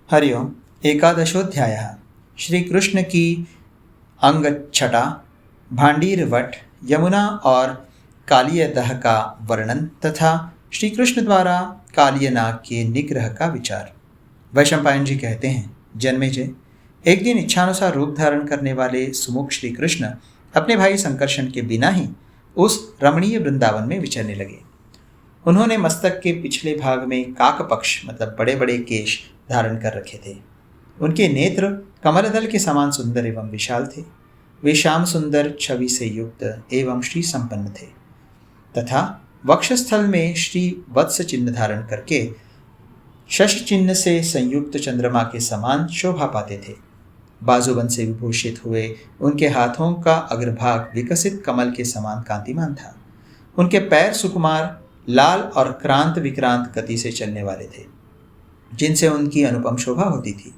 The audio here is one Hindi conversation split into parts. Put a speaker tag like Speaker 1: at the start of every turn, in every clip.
Speaker 1: हरिओम। एकादशोऽध्यायः। श्री कृष्ण की अंगच्छटा, भांडीर वट, यमुना और कालियदह का वर्णन तथा श्री कृष्ण द्वारा कालियनाग के निग्रह का विचार। वैशंपायन जी कहते हैं, जन्मेजय, एक दिन इच्छानुसार रूप धारण करने वाले सुमुख श्री कृष्ण अपने भाई संकर्षण के बिना ही उस रमणीय वृंदावन में विचरने लगे। उन्होंने मस्तक के पिछले भाग में काकपक्ष मतलब बड़े बड़े केश धारण कर रखे थे। उनके नेत्र कमलदल के समान सुंदर एवं विशाल थे। वे श्याम सुंदर छवि से युक्त एवं श्री संपन्न थे तथा वक्षस्थल में श्री वत्स चिन्ह धारण करके शश चिन्ह से संयुक्त चंद्रमा के समान शोभा पाते थे। बाजूबंद से विभूषित हुए उनके हाथों का अग्रभाग विकसित कमल के समान कांतिमान था। उनके पैर सुकुमार, लाल और क्रांत विक्रांत गति से चलने वाले थे, जिनसे उनकी अनुपम शोभा होती थी।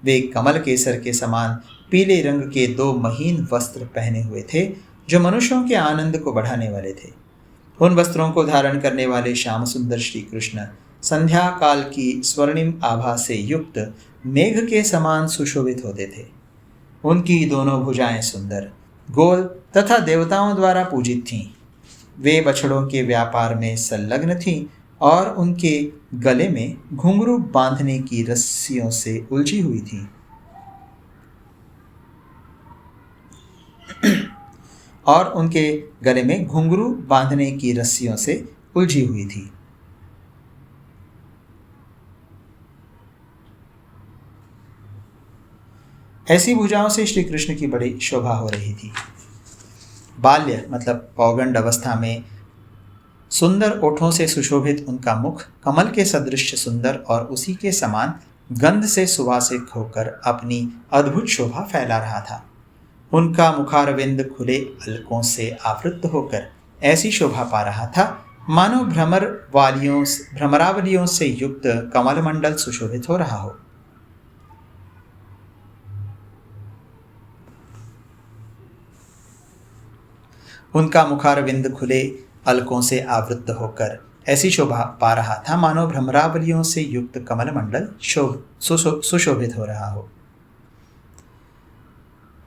Speaker 1: वे कमल केसर के समान पीले रंग के दो महीन वस्त्र पहने हुए थे, जो मनुष्यों के आनंद को बढ़ाने वाले थे। उन वस्त्रों को धारण करने वाले श्याम सुंदर श्री कृष्ण संध्या काल की स्वर्णिम आभा से युक्त मेघ के समान सुशोभित होते थे। उनकी दोनों भुजाएं सुंदर, गोल तथा देवताओं द्वारा पूजित थीं। वे बछड़ों के व्यापार में संलग्न थीं और उनके गले में घुंघरू बांधने की रस्सियों से उलझी हुई थी। और उनके गले में घुंघरू बांधने की रस्सियों से उलझी हुई थी। ऐसी भुजाओं से श्री कृष्ण की बड़ी शोभा हो रही थी। बाल्य मतलब पौगंड अवस्था में सुंदर ओठों से सुशोभित उनका मुख कमल के सदृश सुंदर और उसी के समान गंध से सुवासित होकर अपनी अद्भुत शोभा फैला रहा था। उनका मुखारविंद खुले अलकों से आवृत होकर ऐसी शोभा पा रहा था मानो भ्रमरावलियों से युक्त कमलमंडल सुशोभित हो रहा हो। उनका मुखारविंद खुले अलकों से आवृत होकर ऐसी शोभा पा रहा था मानो भ्रमरावलियों से युक्त कमल मंडल सुशोभित हो रहा हो।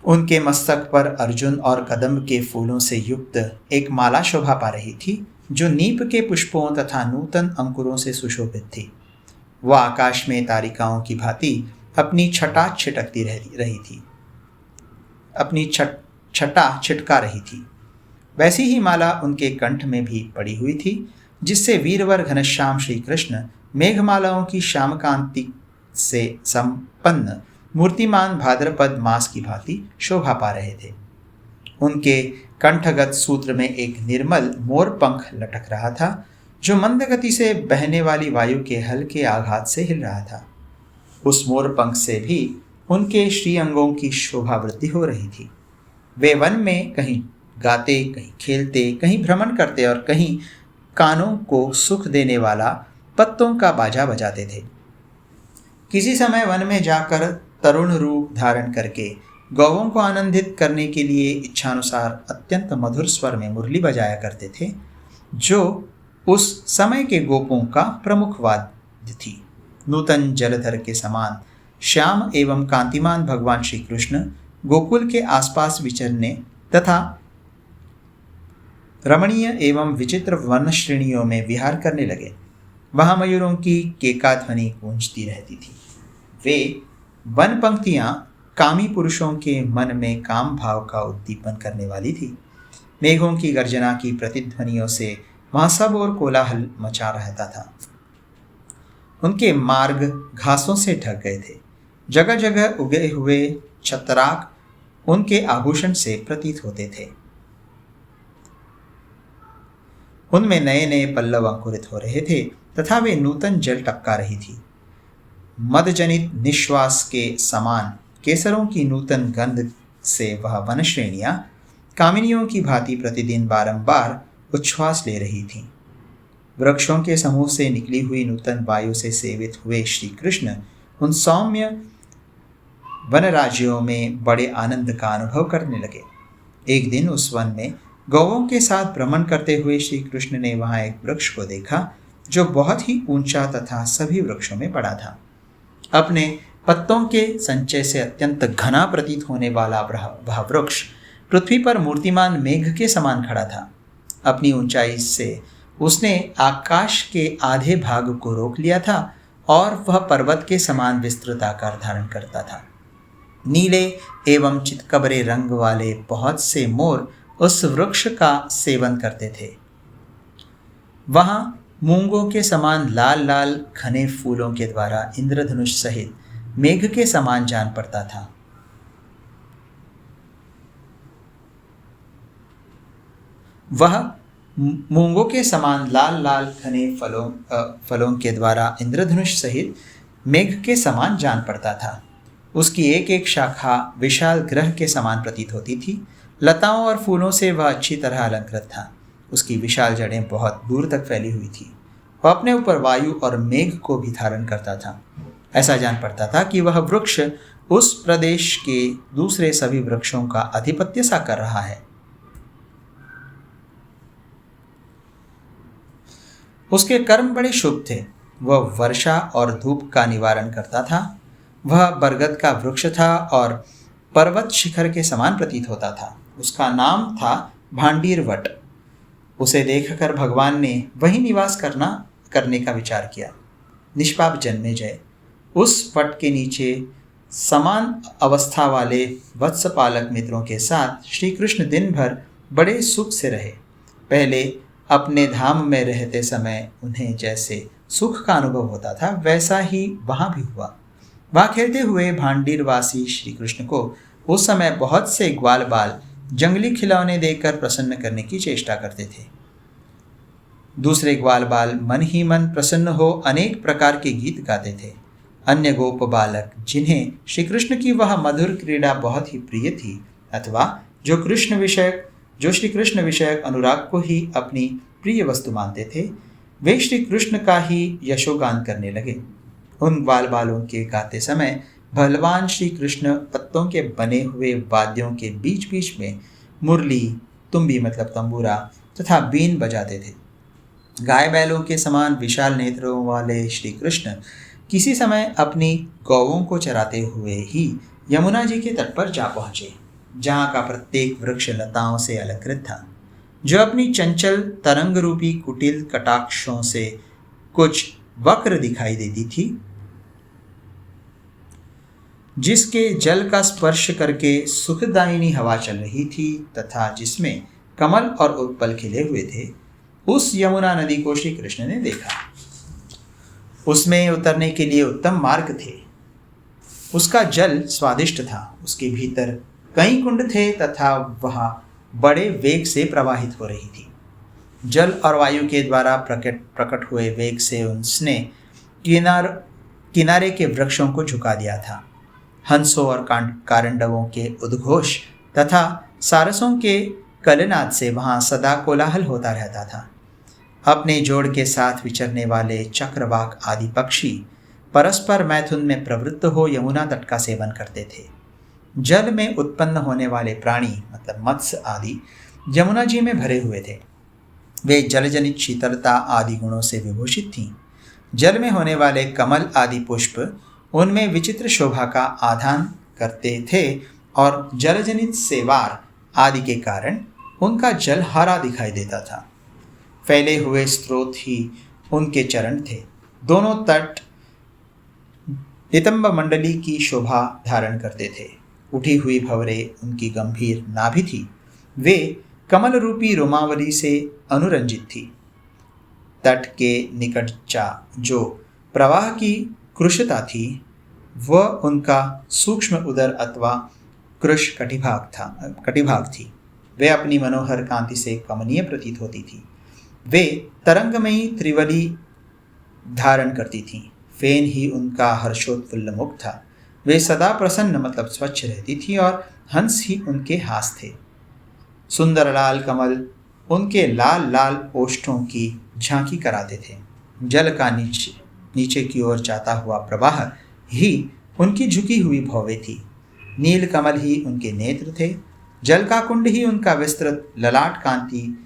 Speaker 1: उनके मस्तक पर अर्जुन और कदम्ब के फूलों से युक्त एक माला शोभा पा रही थी, जो नीप के पुष्पों तथा नूतन अंकुरों से सुशोभित थी। वह आकाश में तारिकाओं की भांति अपनी छटा छिटकती रही थी, अपनी छटा छिटका रही थी। वैसी ही माला उनके कंठ में भी पड़ी हुई थी, जिससे वीरवर घनश्याम श्री कृष्ण मेघमालाओं की श्यामकांति से संपन्न मूर्तिमान भाद्रपद मास की भांति शोभा पा रहे थे। उनके कंठगत सूत्र में एक निर्मल मोर पंख लटक रहा था, जो मंद गति से बहने वाली वायु के हल्के आघात से हिल रहा था। उस मोर पंख से भी उनके श्री अंगों की शोभा वृद्धि हो रही थी। वे वन में कहीं गाते, कहीं खेलते, कहीं भ्रमण करते और कहीं कानों को सुख देने वाला पत्तों का बाजा बजाते थे। किसी समय वन में जाकर तरुण रूप धारण करके गौओं को आनंदित करने के लिए इच्छानुसार अत्यंत मधुर स्वर में मुरली बजाया करते थे, जो उस समय के गोपों का प्रमुख वाद्य थी। नूतन जलधर के समान श्याम एवं कांतिमान भगवान श्री कृष्ण गोकुल के आसपास विचरने तथा रमणीय एवं विचित्र वन श्रेणियों में विहार करने लगे। वहां मयूरों की केका ध्वनि गूंजती रहती थी। वे वन पंक्तियां कामी पुरुषों के मन में काम भाव का उद्दीपन करने वाली थी। मेघों की गर्जना की प्रतिध्वनियों से वहां सब और कोलाहल मचा रहता था। उनके मार्ग घासों से ढक गए थे। जगह जगह उगे हुए छतराक उनके आभूषण से प्रतीत होते थे। उनमें नए नए पल्लव अंकुरित हो रहे थे तथा वे नूतन जल टपका रही थी। मदजनित निश्वास के समान केसरों की नूतन गंध से वह वन श्रेणियां कामिनियों की भांति प्रतिदिन बारंबार उच्छ्वास ले रही थीं। वृक्षों के समूह से निकली हुई नूतन वायु से सेवित हुए श्री कृष्ण उन सौम्य वन राज्यों में बड़े आनंद का अनुभव करने लगे। एक दिन उस वन में गौओं के साथ भ्रमण करते हुए श्री कृष्ण ने वहां एक वृक्ष को देखा, जो बहुत ही ऊंचा तथा सभी वृक्षों में बड़ा था। अपने पत्तों के संचय से अत्यंत घना प्रतीत होने वाला वह वृक्ष पृथ्वी पर मूर्तिमान मेघ के समान खड़ा था। अपनी ऊंचाई से उसने आकाश के आधे भाग को रोक लिया था और वह पर्वत के समान विस्तृत आकार धारण करता था। नीले एवं चितकबरे रंग वाले बहुत से मोर उस वृक्ष का सेवन करते थे। वहां मूंगों के समान लाल लाल घने फूलों के द्वारा इंद्रधनुष सहित मेघ के समान जान पड़ता था। वह मूंगों के समान लाल लाल घने फलों के द्वारा इंद्रधनुष सहित मेघ के समान जान पड़ता था। उसकी एक एक शाखा विशाल ग्रह के समान प्रतीत होती थी। लताओं और फूलों से वह अच्छी तरह अलंकृत था। उसकी विशाल जड़ें बहुत दूर तक फैली हुई थी। वह अपने ऊपर वायु और मेघ को भी धारण करता था। ऐसा जान पड़ता था कि वह वृक्ष उस प्रदेश के दूसरे सभी वृक्षों का आधिपत्य सा कर रहा है। उसके कर्म बड़े शुभ थे। वह वर्षा और धूप का निवारण करता था। वह बरगद का वृक्ष था और पर्वत शिखर के समान प्रतीत होता था। उसका नाम था भांडीर वट। उसे देखकर भगवान ने वही निवास करने का विचार किया। निष्पाप जन्मेजय, उस वट के नीचे समान अवस्था वाले वत्सपालक मित्रों के साथ श्री कृष्ण दिन भर बड़े सुख से रहे। पहले अपने धाम में रहते समय उन्हें जैसे सुख का अनुभव होता था वैसा ही वहाँ भी हुआ। वहाँ खेलते हुए भांडीरवासी श्री कृष्ण को उस समय बहुत से ग्वाल बाल जंगली खिलौने देकर प्रसन्न करने की चेष्टा करते थे। दूसरे ग्वाल बाल मन ही मन प्रसन्न हो अनेक प्रकार के गीत गाते थे। अन्य गोप बालक जिन्हें श्री कृष्ण की वह मधुर क्रीड़ा बहुत ही प्रिय थी अथवा जो श्री कृष्ण विषयक अनुराग को ही अपनी प्रिय वस्तु मानते थे, वे श्री कृष्ण का ही यशोगान करने लगे। उन ग्वाल बालों के गाते समय भगवान श्री कृष्ण पत्तों के बने हुए वाद्यों के बीच बीच में मुरली, तुम्बी मतलब तंबूरा तथा बीन बजाते थे। गाय बैलों के समान विशाल नेत्रों वाले श्री कृष्ण किसी समय अपनी गौओं को चराते हुए ही यमुना जी के तट पर जा पहुँचे, जहाँ का प्रत्येक वृक्ष लताओं से अलंकृत था, जो अपनी चंचल तरंग रूपी कुटिल कटाक्षों से कुछ वक्र दिखाई देती थी, जिसके जल का स्पर्श करके सुखदायिनी हवा चल रही थी तथा जिसमें कमल और उत्पल खिले हुए थे। उस यमुना नदी को श्री कृष्ण ने देखा। उसमें उतरने के लिए उत्तम मार्ग थे। उसका जल स्वादिष्ट था। उसके भीतर कई कुंड थे तथा वह बड़े वेग से प्रवाहित हो रही थी। जल और वायु के द्वारा प्रकट हुए वेग से उसने किनारे के वृक्षों को झुका दिया था। हंसों और कारंडवों के उद्घोष तथा सारसों के कलनाद से वहाँ सदा कोलाहल होता रहता था। अपने जोड़ के साथ विचरने वाले चक्रवाक आदि पक्षी परस्पर मैथुन में प्रवृत्त हो यमुना तट का सेवन करते थे। जल में उत्पन्न होने वाले प्राणी मतलब मत्स्य आदि यमुना जी में भरे हुए थे। वे जलजनित शीतलता आदि गुणों से विभूषित थीं। जल में होने वाले कमल आदि पुष्प उनमें विचित्र शोभा का आधान करते थे और जलजनित सेवार आदि के कारण उनका जल हरा दिखाई देता था। फैले हुए स्रोत ही उनके चरण थे। दोनों तट नितंब मंडली की शोभा धारण करते थे। उठी हुई भंवरे उनकी गंभीर नाभि थी। वे कमल रूपी रोमावली से अनुरंजित थी। तट के निकट जो प्रवाह की कृशता थी वह उनका सूक्ष्म उदर अथवा कृश कटिभाग थी। वे अपनी मनोहर कांति से कमनीय प्रतीत होती थी। वे तरंगमयी त्रिवली धारण करती थीं। फेन ही उनका हर्षोत्फुल्ल मुख था। वे सदा प्रसन्न मतलब स्वच्छ रहती थी और हंस ही उनके हास थे। सुंदर लाल कमल उनके लाल लाल ओष्ठों की झांकी कराते थे। जल का नीचे की ओर जाता हुआ प्रवाह ही उनकी झुकी हुई भौवें थी। नील कमल ही उनके नेत्र थे। जल का कुंड ही उनका विस्तृत ललाट कांति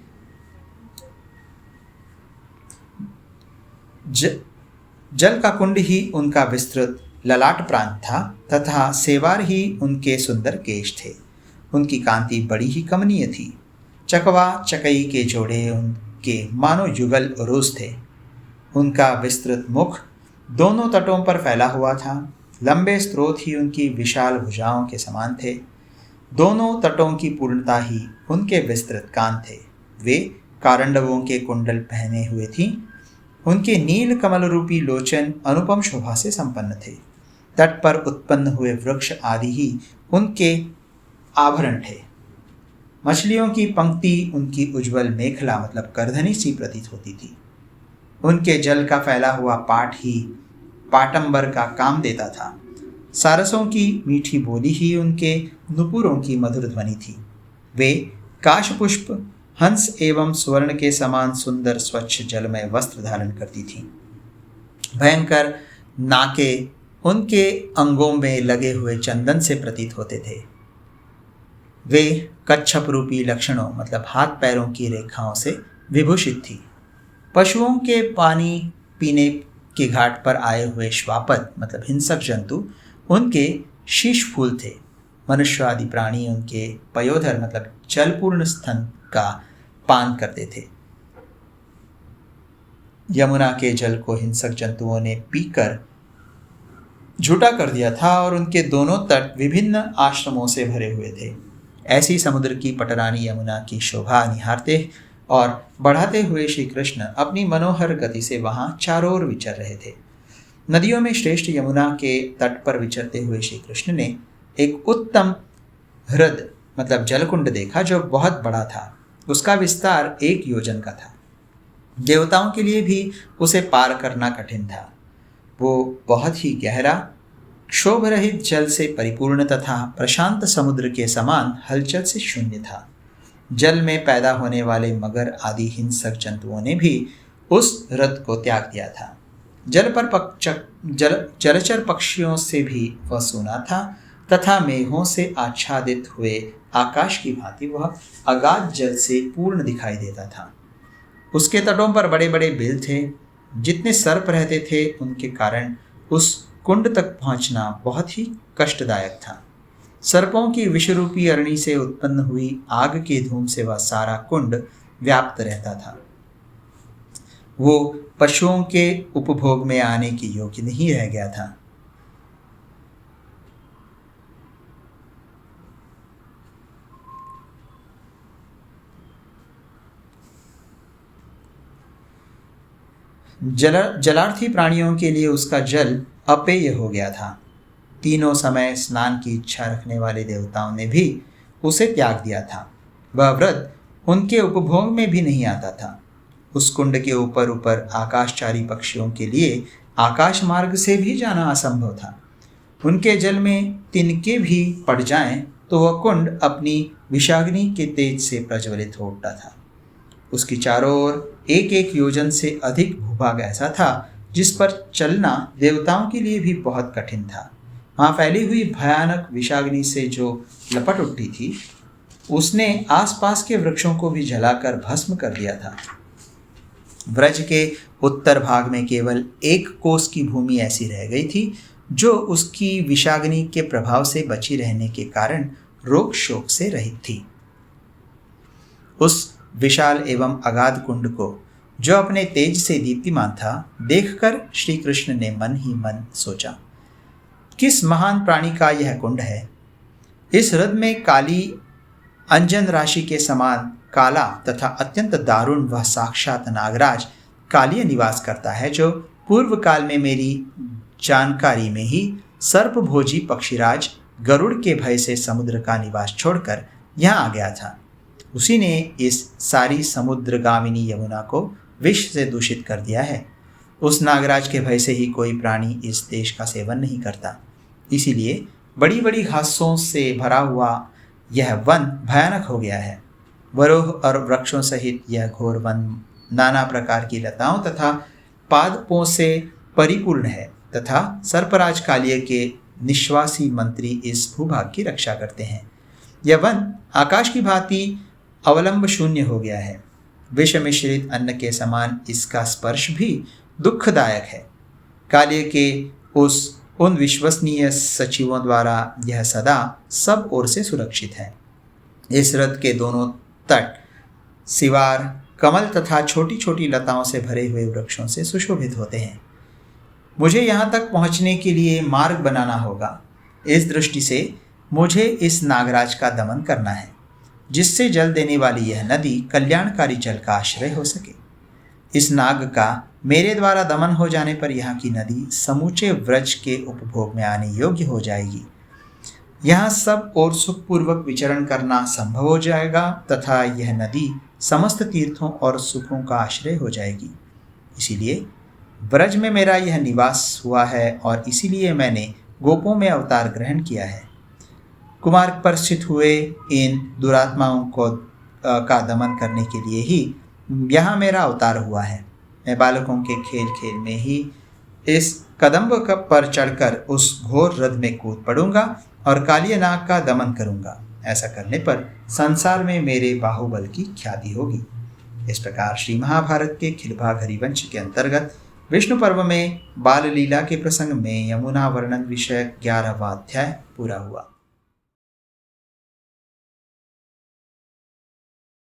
Speaker 1: जल का कुंड ही उनका विस्तृत ललाट प्रांत था तथा सेवार ही उनके सुंदर केश थे। उनकी कांति बड़ी ही कमनीय थी। चकवा चकई के जोड़े उनके मानो युगल उरूस थे। उनका विस्तृत मुख दोनों तटों पर फैला हुआ था। लंबे स्रोत ही उनकी विशाल भुजाओं के समान थे। दोनों तटों की पूर्णता ही उनके विस्तृत कान थे। वे कारंडवों के कुंडल पहने हुए थीं। उनके नील कमल रूपी लोचन अनुपम शोभा से संपन्न थे। तट पर उत्पन्न हुए वृक्ष आदि ही उनके आभरण थे। मछलियों की पंक्ति उनकी उज्जवल मेखला मतलब करधनी सी प्रतीत होती थी। उनके जल का फैला हुआ पाट ही पाटंबर का काम देता था। सारसों की मीठी बोली ही उनके नुपुरों की मधुर ध्वनि थी। वे काशपुष्प हंस एवं स्वर्ण के समान सुंदर स्वच्छ जलमय वस्त्र धारण करती थीं। भयंकर नाके उनके अंगों में लगे हुए चंदन से प्रतीत होते थे। वे कच्छप रूपी लक्षणों मतलब हाथ पैरों की रेखाओं से विभूषित थी। पशुओं के पानी पीने के घाट पर आए हुए श्वापद मतलब हिंसक जंतु उनके शीश फूल थे। मनुष्य आदि प्राणी उनके पयोधर मतलब जलपूर्ण स्तन का पान करते थे। यमुना के जल को हिंसक जंतुओं ने पीकर झूठा कर दिया था और उनके दोनों तट विभिन्न आश्रमों से भरे हुए थे। ऐसी समुद्र की पटरानी यमुना की शोभा निहारते और बढ़ाते हुए श्री कृष्ण अपनी मनोहर गति से वहां चारों ओर विचर रहे थे। नदियों में श्रेष्ठ यमुना के तट पर विचरते हुए श्री कृष्ण ने एक उत्तम हृद मतलब जलकुंड देखा जो बहुत बड़ा था। उसका विस्तार 1 योजन का था। देवताओं के लिए भी उसे पार करना कठिन था। वो बहुत ही गहरा क्षोभ रहित जल से परिपूर्ण तथा प्रशांत समुद्र के समान हलचल से शून्य था। जल में पैदा होने वाले मगर आदि हिंसक जंतुओं ने भी उस रथ को त्याग दिया था। जलचर पक्षियों से भी वह सूना था तथा मेघों से आच्छादित हुए आकाश की भांति वह अगाध जल से पूर्ण दिखाई देता था। उसके तटों पर बड़े बड़े बिल थे। जितने सर्प रहते थे उनके कारण उस कुंड तक पहुंचना बहुत ही कष्टदायक था। सर्पों की विषरूपी अरणि से उत्पन्न हुई आग के धूम से वह सारा कुंड व्याप्त रहता था। वो पशुओं के उपभोग में आने की योग्य नहीं रह गया था। जलार्थी प्राणियों के लिए उसका जल अपेय हो गया था। तीनों समय स्नान की इच्छा रखने वाले देवताओं ने भी उसे त्याग दिया था। वह व्रत उनके उपभोग में भी नहीं आता था। उस कुंड के ऊपर ऊपर आकाशचारी पक्षियों के लिए आकाश मार्ग से भी जाना असंभव था। उनके जल में तिनके भी पड़ जाएं तो वह कुंड अपनी विषाग्नि के तेज से प्रज्वलित हो उठता था। उसकी चारों ओर 1-1 योजन से अधिक भूभाग ऐसा था जिस पर चलना देवताओं के लिए भी बहुत कठिन था। वहाँ फैली हुई भयानक विषाग्नि से जो लपट उठी थी उसने आसपास के वृक्षों को भी जलाकर भस्म कर दिया था। ब्रज के उत्तर भाग में केवल 1 कोस की भूमि ऐसी रह गई थी जो उसकी विषाग्नि के प्रभाव से बची रहने के कारण रोग शोक से रहित थी। उस विशाल एवं अगाध कुंड को जो अपने तेज से दीप्तिमान था देखकर श्री कृष्ण ने मन ही मन सोचा, किस महान प्राणी का यह कुंड है। इस हृद में काली अंजन राशि के समान काला तथा अत्यंत दारुण वह साक्षात नागराज कालिय निवास करता है जो पूर्व काल में मेरी जानकारी में ही सर्पभोजी पक्षीराज गरुड़ के भय से समुद्र का निवास छोड़कर यहाँ आ गया था। उसी ने इस सारी समुद्रगामिनी यमुना को विष से दूषित कर दिया है। उस नागराज के भय से ही कोई प्राणी इस देश का सेवन नहीं करता। इसीलिए बड़ी बड़ी घासों से भरा हुआ यह वन भयानक हो गया है। वरोह और वृक्षों सहित यह घोर वन नाना प्रकार की लताओं तथा पादपों से परिपूर्ण है तथा सर्पराज कालिय के निश्वासी मंत्री इस भूभाग की रक्षा करते हैं। यह वन आकाश की भांति अवलंब शून्य हो गया है। विष मिश्रित अन्न के समान इसका स्पर्श भी दुखदायक है। कालिय के उस उन विश्वसनीय सचिवों द्वारा यह सदा सब ओर से सुरक्षित है। इस रथ के दोनों तट सिवार, कमल तथा छोटी छोटी लताओं से भरे हुए वृक्षों से सुशोभित होते हैं। मुझे यहाँ तक पहुँचने के लिए मार्ग बनाना होगा। इस दृष्टि से मुझे इस नागराज का दमन करना है, जिससे जल देने वाली यह नदी कल्याणकारी जल का आश्रय हो सके। इस नाग का मेरे द्वारा दमन हो जाने पर यहाँ की नदी समूचे व्रज के उपभोग में आने योग्य हो जाएगी। यहाँ सब और सुखपूर्वक विचरण करना संभव हो जाएगा तथा यह नदी समस्त तीर्थों और सुखों का आश्रय हो जाएगी। इसीलिए ब्रज में मेरा यह निवास हुआ है और इसीलिए मैंने गोपों में अवतार ग्रहण किया है। कुमार्ग पर स्थित हुए इन दुरात्माओं को का दमन करने के लिए ही यहाँ मेरा अवतार हुआ है। मैं बालकों के खेल खेल में ही इस कदम्ब पर चढ़कर उस घोर रथ में कूद पड़ूंगा और कालिय नाग का दमन करूंगा। ऐसा करने पर संसार में मेरे बाहुबल की ख्याति होगी। इस प्रकार श्री महाभारत के खिलभाग हरिवंश के अंतर्गत विष्णु पर्व में बाल लीला के प्रसंग में यमुना वर्णन विषय 11वां अध्याय पूरा हुआ।